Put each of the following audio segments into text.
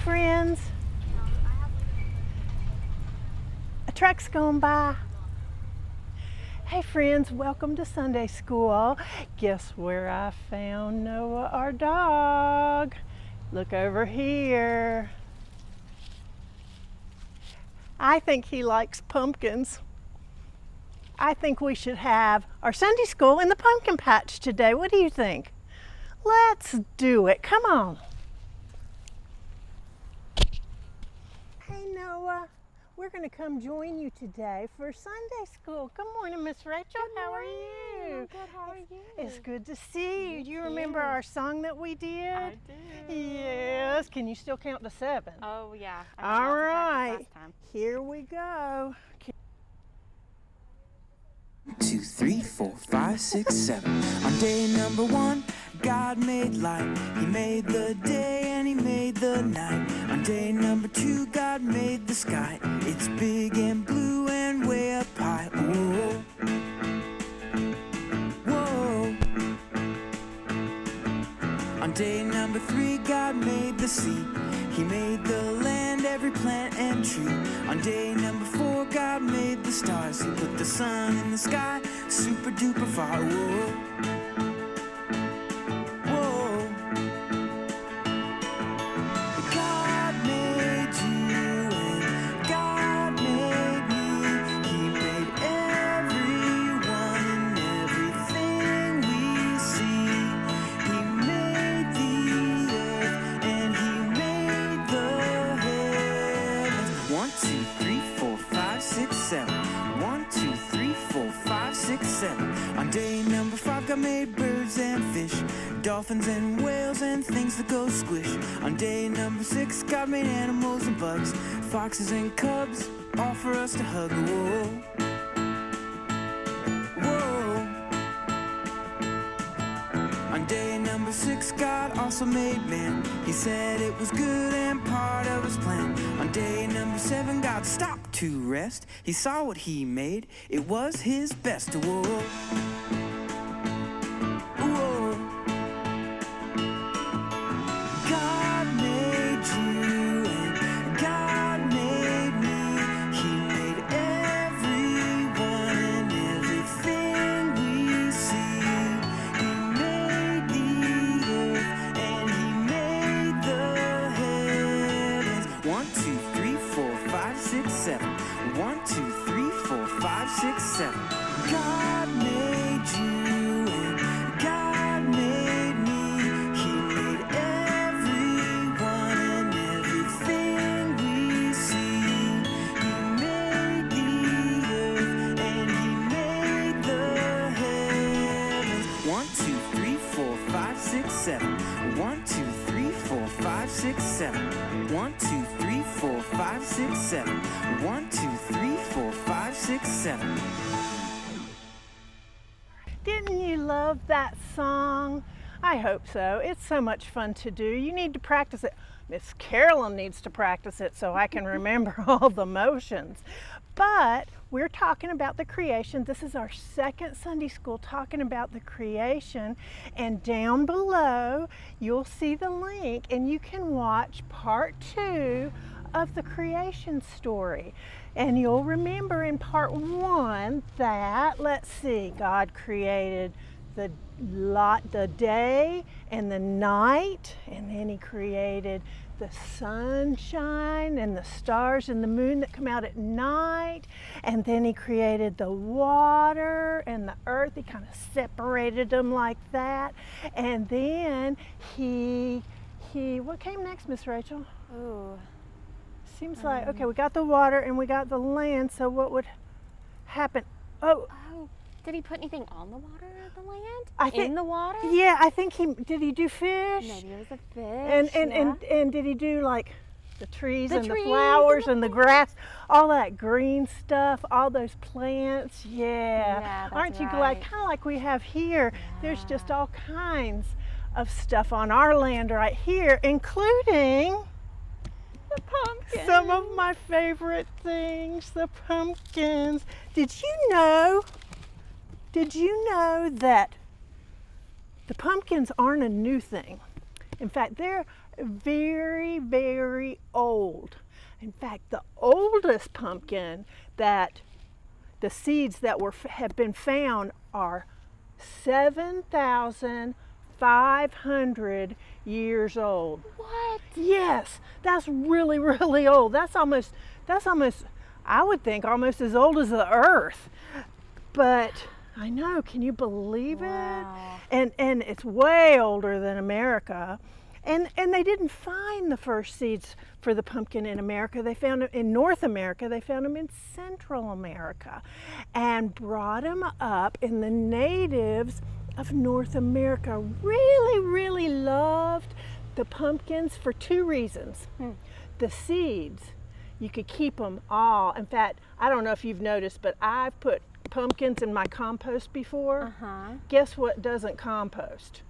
friends. A truck's going by. Hey friends, welcome to Sunday school. Guess where I found Noah, our dog? Look over here. I think he likes pumpkins. I think we should have our Sunday school in the pumpkin patch today. What do you think? Let's do it. Come on. Hey Noah, we're going to come join you today for Sunday school. Good morning, Miss Rachel. How are you? Good, how are you? It's good to see you. Do you remember our song that we did? I do. Yes. Can you still count to 7? Oh yeah. All right. Last time. Here we go. 2, 3, 4, 5, 6, 7. On day number 1, God made light. He made the day and he made the night. On day number 2, God made the sky. It's big and blue and way up high. Whoa. Whoa. On day number 3, God made the sea. He made the land, every plant and tree. On day number 4, God made the stars. He put the sun in the sky, super duper far. Whoa. Whoa. God made you and God made me. He made everyone and everything we see. He made the earth and he made the heavens. 1, 2, 3, 4, 5, 6, 7. 1, 2, 3, 4, 5, 6, 7. On day number 5, God made birds and fish, dolphins and whales and things that go squish. On day number 6, God made animals and bugs, foxes and cubs, all for us to hug. Whoa. Whoa. On day number 6, God also made man. He said it was good and part of his plan. On day number 7, God stopped to rest. He saw what he made. It was his best. Whoa. Whoa. God made you and God made me. He made everyone and everything we see. He made the earth and he made the heavens. 1, 2, 3, 4, 5, 6, 7. 1, 2, 3, 4, 5, 6, 7. God made you and God made me. He made everyone and everything we see. He made the earth and he made the heavens. 1, 2, 3, 4, 5, 6, 7. 1, 2, 3, 4, 5, 6, 7. 1, 2, 3, 4, 5, 6, 7. 1, 2, 3, 4, 5, 6, 7. Didn't you love that song? I hope so. It's so much fun to do. You need to practice it. Ms Carolyn needs to practice it so I can remember all the motions. But we're talking about the creation. This is our second Sunday school talking about the creation. And down below, you'll see the link and you can watch part 2 of the creation story. And you'll remember in part 1 that, let's see, God created the day and the night, and then he created the sunshine and the stars and the moon that come out at night, and then he created the water and the earth. He kind of separated them like that, and then he what came next, Miss Rachel? Ooh. Seems like, okay, we got the water and we got the land, so what would happen? Oh, Did he put anything on the water or the land? I think, in the water? yeah, I think did he do fish? Maybe it was a fish. And did he do like the trees The and trees the flowers and and the grass, all that green stuff, all those plants? Yeah. Yeah, that's Aren't you glad? right. Kind of like we have here. There's Yeah. just all kinds of stuff on our land right here, including The pumpkin. some of my favorite things, the pumpkins. Did you know that the pumpkins aren't a new thing? In fact, they're very, very old. In fact, the oldest pumpkin that the seeds that have been found are 7,500 years old. What? Yes, that's really, really old. That's almost, I would think, almost as old as the earth. But I know, can you believe Wow. it? And it's way older than America. And they didn't find the first seeds for the pumpkin in America. They found them in North America. They found them in Central America and brought them up. And the natives of North America really, really loved the pumpkins for two reasons. The seeds, you could keep them all. In fact, I don't know if you've noticed, but I've put pumpkins in my compost before. Guess what doesn't compost?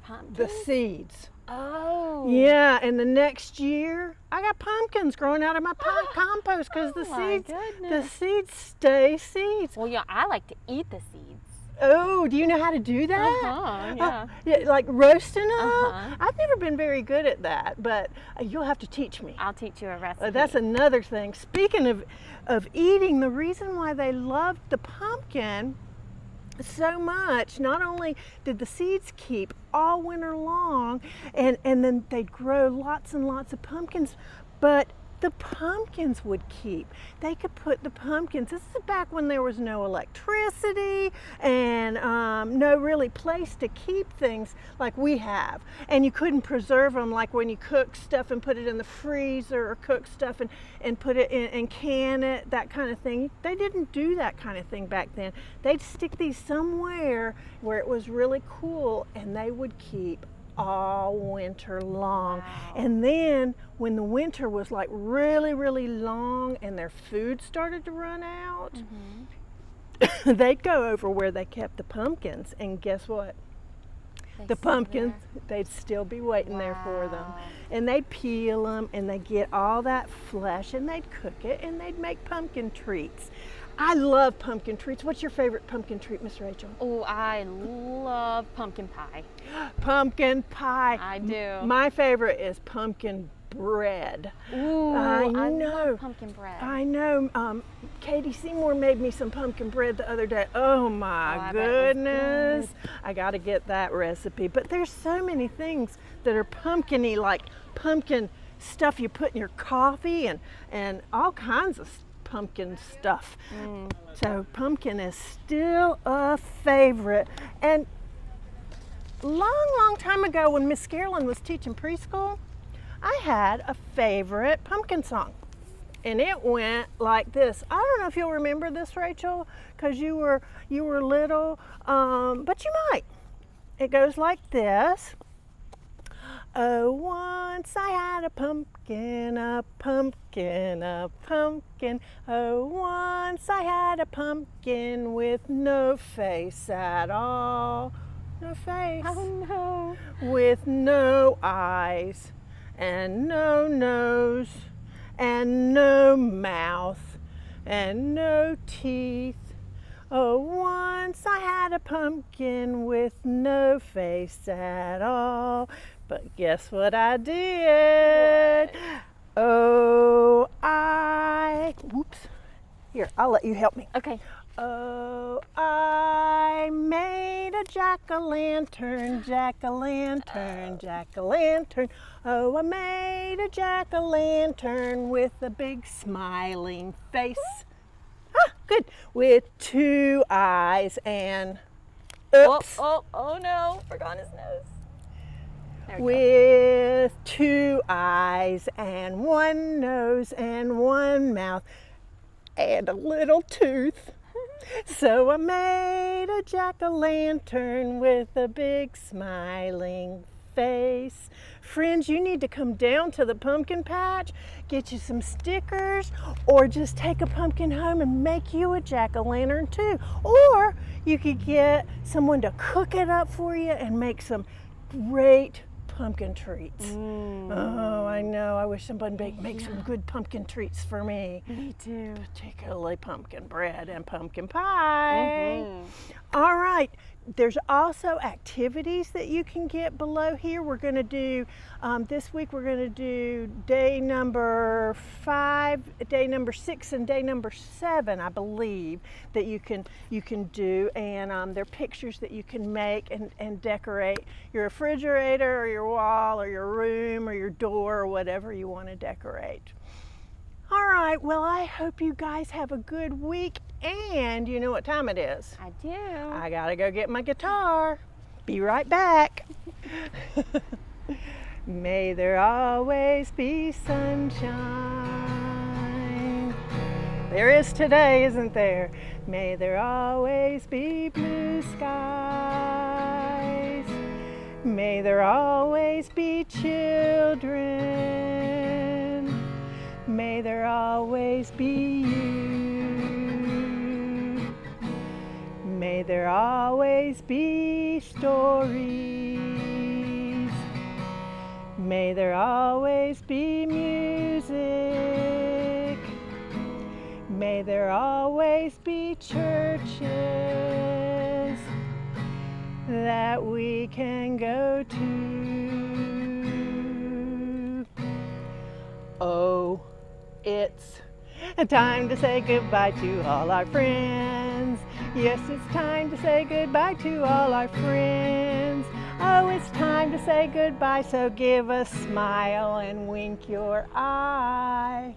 Pumpkins? The seeds. Oh. Yeah, and the next year I got pumpkins growing out of my compost because Oh my goodness. the seeds stay seeds. Well, yeah, I like to eat the seeds. Oh, do you know how to do that? Yeah. Yeah, like roasting them? Uh-huh. I've never been very good at that, but you'll have to teach me. I'll teach you a recipe. That's another thing. Speaking of eating, the reason why they loved the pumpkin so much, not only did the seeds keep all winter long and then they'd grow lots and lots of pumpkins, but the pumpkins would keep. They could put the pumpkins, this is back when there was no electricity and no really place to keep things like we have. And you couldn't preserve them like when you cook stuff and put it in the freezer or cook stuff and put it in and can it, that kind of thing. They didn't do that kind of thing back then. They'd stick these somewhere where it was really cool and they would keep all winter long. Wow. And then when the winter was like really, really long and their food started to run out, they'd go over where they kept the pumpkins, and guess what? The pumpkins, they'd still be waiting there for them. Wow. And they'd peel them and they'd get all that flesh and they'd cook it and they'd make pumpkin treats. I love pumpkin treats. What's your favorite pumpkin treat, Miss Rachel? Oh, I love pumpkin pie. Pumpkin pie. I do. My favorite is pumpkin bread. Ooh, I I know. love pumpkin bread. I know. Katie Seymour made me some pumpkin bread the other day. Oh my I bet it was goodness. good. I got to get that recipe. But there's so many things that are pumpkin-y, like pumpkin stuff you put in your coffee and all kinds of pumpkin stuff. So pumpkin is still a favorite. And long time ago when Ms Carolyn was teaching preschool, I had a favorite pumpkin song. And it went like this. I don't know if you'll remember this, Rachel, because you were little, but you might. It goes like this. Oh, once I had a pumpkin, a pumpkin, a pumpkin. Oh, once I had a pumpkin with no face at all. No face. Oh no. With no eyes and no nose and no mouth and no teeth. Oh, once I had a pumpkin with no face at all. But guess what I did? Oh, whoops. Here, I'll let you help me. Okay. Oh, I made a jack-o'-lantern, jack-o'-lantern, jack-o'-lantern. Oh, I made a jack-o'-lantern with a big smiling face. Ah, good. With two eyes and, oops. Oh no, forgot his nose. There we go. With two eyes and one nose and one mouth and a little tooth. So I made a jack-o'-lantern with a big smiling face. Friends, you need to come down to the pumpkin patch, get you some stickers, or just take a pumpkin home and make you a jack-o'-lantern too. Or you could get someone to cook it up for you and make some great pumpkin treats. Oh, I know. I wish someone would make some good pumpkin treats for me. Me too. Particularly pumpkin bread and pumpkin pie. All right. There's also activities that you can get below here. We're going to do, this week we're going to do day number 5, day number 6, and day number 7, I believe, that you can do. And there are pictures that you can make and decorate your refrigerator or your wall or your room or your door or whatever you want to decorate. All right, well, I hope you guys have a good week, and you know what time it is. I do. I gotta go get my guitar. Be right back. May there always be sunshine. There is today, isn't there? May there always be blue skies. May there always be children. May there always be you. May there always be stories. May there always be music. May there always be churches that we can go to. Oh, it's time to say goodbye to all our friends. Yes, it's time to say goodbye to all our friends. Oh, it's time to say goodbye, so give a smile and wink your eye.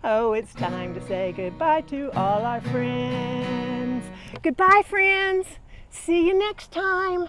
Oh, it's time to say goodbye to all our friends. Goodbye, friends. See you next time.